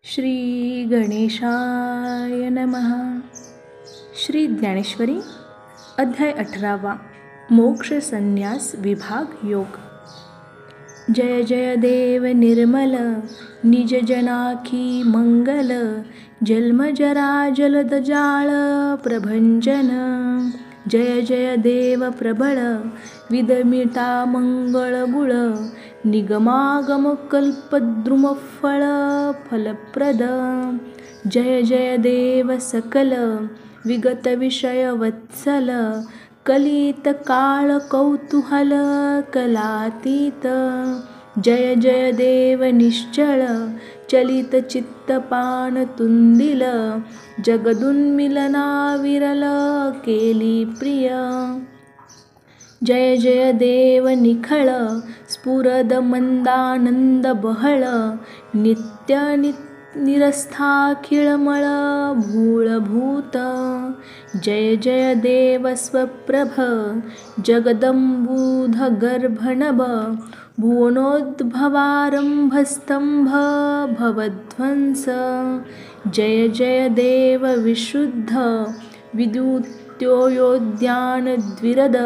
श्री गणेशाय नमः. श्री ज्ञानेश्वरी अध्याय 18 मोक्ष संन्यास विभाग योग. जय जय देव निर्मल निज जनाखी मंगल जन्मजरा जलद जाळ प्रभंजन. जय जय देव प्रबळ विदमिता मंगळगुळ निगमागम कल्पद्रुम फळ फलप्रद. जय जय देव सकल विगत विषय वत्सल कलित काळ कौतूहल कलातीत. जय जय देव निश्चळ चलित चित्त पान तुंदिल जगदुन्मिलना विरल केली प्रिय. जय जय देव निखळ स्फुरद मंदानंद बहळ नित्य निरस्थाखिळमळ भूळभूत. जय जय देव स्वप्रभ जगदंबुध गर्भनभ भुवनोद्भवारंभस्तंभ भवध्वंस. जय जय देव विशुद्ध विद्युत्योद्यान द्विरद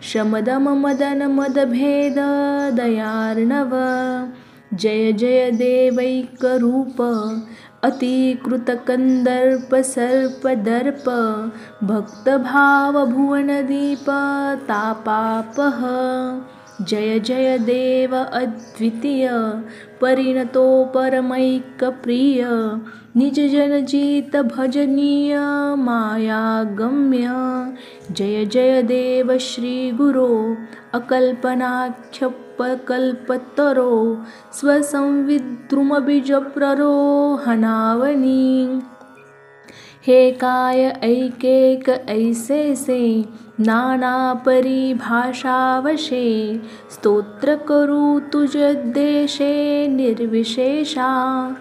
शमदम मदन मदभेद दयार्णव. जय जय देवैक रूप अतिकृत कंदर्प सर्पदर्प भक्तभाव भुवनदीप तापापह. जय जय देव अद्वितीय परिणतो परमैकप्रिय निजजनजित भजनीय मायागम्य. जय जय देव श्री गुरो अकल्पनाख्यपकल्पतरो स्वसंविद्रुमबीजप्ररोहणावनी. हे काय ऐकेक ऐसेसे नाना परिभाषावशे स्तोत्र करू तुझ्योद्देशे निर्विशेषा.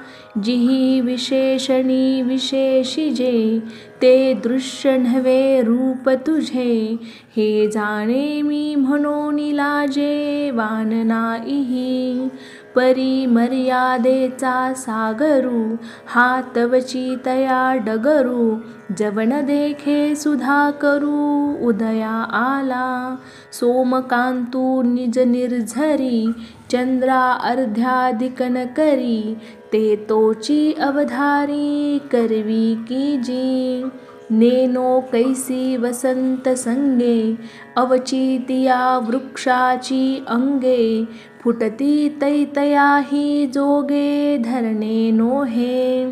जिही विशेषणी विशेषिजे ते दृश्य नव्हे रूप तुझे हे जाणे मी म्हणून लाजे वान नाईही. परी मर्यादेचा सागरू हा तवची तया डगरू जवन देखे सुधा करू उदया आला. सोमकांतू निज निर्झरी चंद्रा अर्ध्यादिकन करी ते तोची अवधारी करवी की जी. नेनो कैसी वसंत संगे अवचितिया वृक्षाची अंगे फुटती तैतयाही जोगे धरणे नोहे.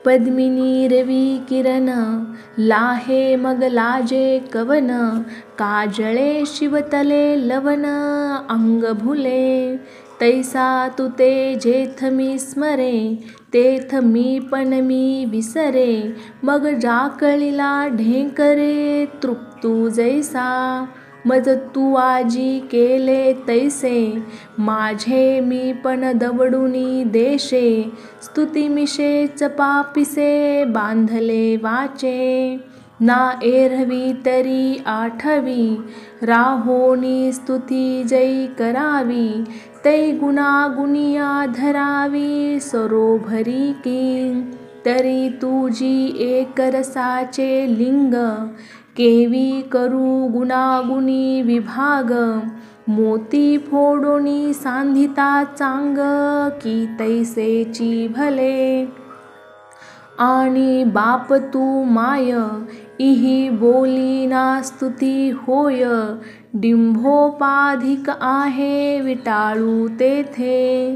पद्मिनी रवी किरण लाहे मग लाजे कवन काजळे शिवतले लवन अंग भुले. तैसा तू ते जेथ मी स्मरे तेथ मी पण मी विसरे मग जाकळीला ढेकरे तृप्तू जैसा. मज तू आजी केले तैसे माझे मी पण दवडूनी देशे स्तुतिमिशेच पापिसे बांधले वाचे. ना एरवी तरी आठवी राहोनी स्तुती जै करावी तै गुणागुनिया धरावी सरोभरी की. तरी तुझी एकरसाचे लिंग केवी करू गुणागुणी विभाग मोती फोडोनी सांधिता चांग की तैसेची भले. आणि बाप तू माय इही बोलीना स्तुती होय डिंभोपाधिक आहे विटाळू तेथे.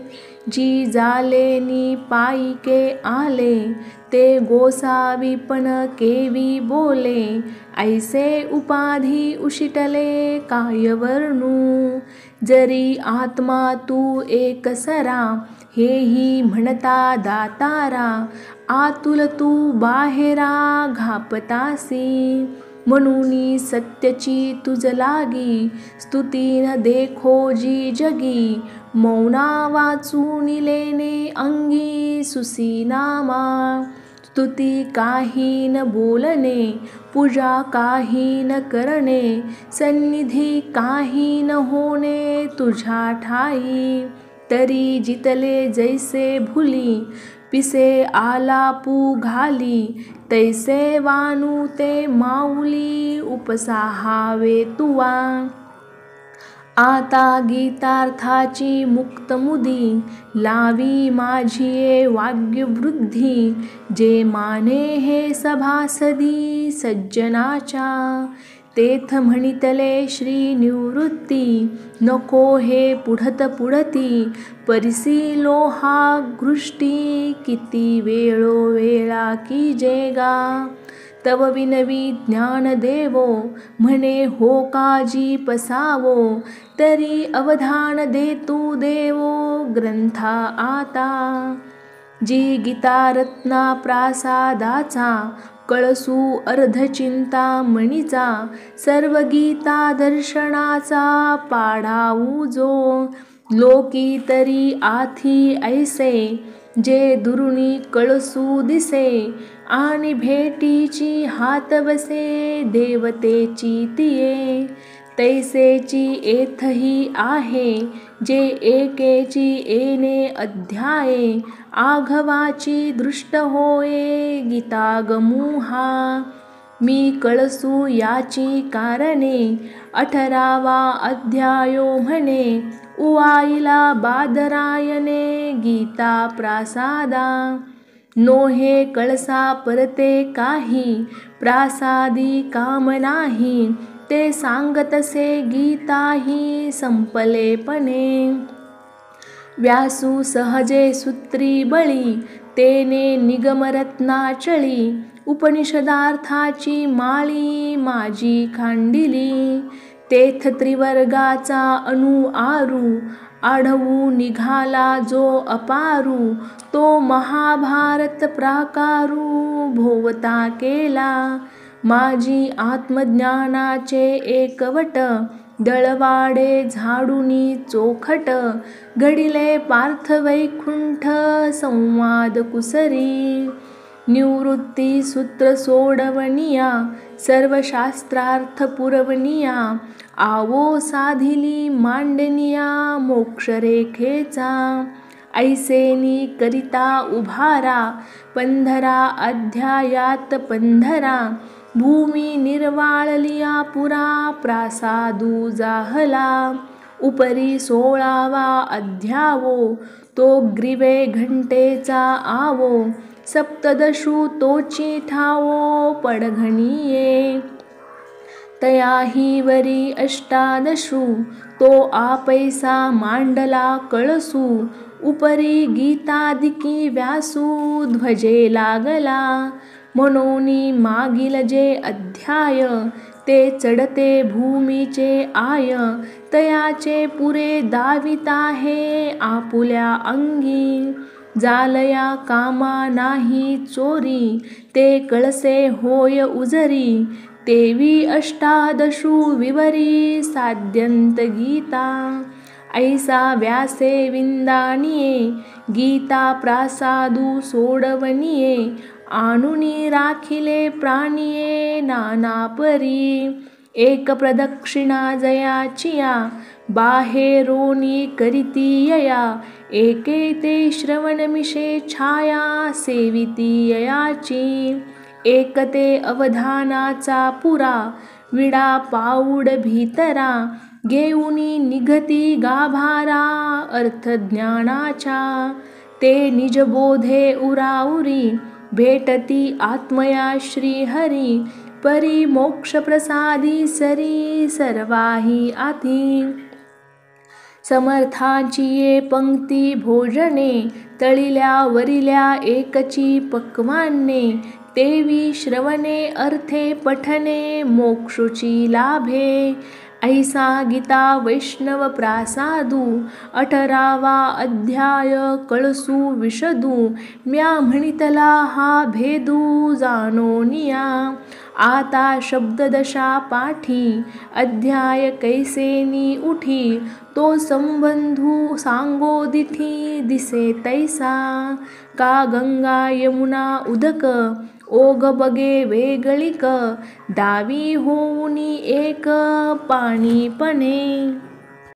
जी जालेनी पायिके आले ते गोसावी पण केवी बोले ऐसे उपाधी उशिटले काय वर्णू. जरी आत्मा तू एकसरा हेही म्हणता दातारा आतुल तू बाहेरा घापतासी. म्हणून सत्यची तुझ लागी स्तुती न देखो जी जगी मौना वाचून लेणे अंगी सुसीनामा. स्तुती काही न बोलणे पूजा काही न करणे सन्निधी काही न होणे तुझ्या ठाई. तरी जितले जैसे भुली, पिसे आलापू घाली, तैसे वानू ते माऊली, उपसाहावे तुवा. आता गीतार्थाची मुक्तमुदी, लावी माझिये वाग्यवृद्धी, जे माने हे सभासदी सज्जनाच्या, तेथ म्हणितले श्री निवृत्ती, नको हे पुढत पुढती, परिसी लोहागृष्टी, किती वेळोवेळा की जेगा. तव विनवी ज्ञानदेवो, म्हणे हो काजी पसावो, तरी अवधान देतू देवो ग्रंथा आता. जी गीतारत्ना प्रासादाचा, कळसू अर्धचिंता मणीचा, सर्व गीता दर्शनाचा पाडाऊ जो. लोकी तरी आथी ऐसे, जे दुरुणी कळसू दिसे, आणि भेटीची हात बसे देवतेची तिये. तैसेची येथही आहे, जे एकेची येणे अध्याये, आघवाची दृष्ट होये गीतागमुहा. मी कळसू याची कारणे, 18वा अध्यायो म्हणे, उवाईला बादरायणे गीता प्रासादा. नोहे कळसा परते काही, प्रासादी काम नाही, ते सांगतसे गीताही संपलेपणे. व्यासू सहजे सूत्री बळी, तेने निगमरत्नाचळी, उपनिषदार्थाची माळी माझी खांडिली. तेथ त्रिवर्गाचा आरू, आढवू निघाला जो अपारू, तो महाभारत प्राकारू भोवता केला. माझी आत्मज्ञानाचे एकवट, दळवाडे झाडुनी चोखट, घडिले पार्थ वैकुंठ संवाद कुसरी. निवृत्ती सूत्र सोडवनिया, सर्व शास्त्रार्थ पुरवनिया, आवो साधिली मांडनिया मोक्षरेखेचा. ऐसेनी करिता उभारा, 15 अध्यायात 15, भूमी निर्वाळलिया पुरा प्रासादू जाहला. उपरी 16वा अध्यावो, तो ग्रीवे घंटेचा आवो, सप्तदशू तोची ठावो पडघणीये. तयाही वरी 18दशू, तो आपैसा मांडला कळसू, उपरी गीतादिकी व्यासू ध्वजे लागला. म्हणोनी मागील जे अध्याय, ते चढते भूमीचे आय, तयाचे पुरे दावित आहे आपुल्या अंगी. जालया कामा नाही चोरी, ते कळसे होय उजरी, तेवी 18दशू विवरी साध्यंत गीता. ऐसा व्यासे विंदानिये, गीता प्रासादू सोडवनिये, आणुनी राखिले प्राणिये नानापरी. एक प्रदक्षिणा जयाचिया, बाहेरोनी करीतीयया, एके ते श्रवणमिषे छाया सेवितीययाची. एक ते अवधानाचा पुरा, विडा पाऊड भीतरा, घेऊनी निघती गाभारा अर्थज्ञानाच्या. ते निजबोधे उराउरी, भेटती आत्मया श्रीहरी, परी मोक्ष प्रसादी सरी सर्वाही आती. समर्थांची ये पंक्ती भोजने, तळिल्या वरिल्या एकची पक्वान्ने, तेवी श्रवणे अर्थे पठने मोक्षुची लाभे. ऐसा गीता वैष्णव प्रासादू, 18वा अध्याय कळसू विशदू, म्या म्हणितला हा भेदू जाणोनिया. आता शब्ददशा पाठी, अध्याय कैसेनी उठी, तो संबंधू सांगो दिठी दिसे तैसा. का गंगा यमुना उदक, ओग बगे वेगळिक, दावी होऊनी एक पाणीपणे.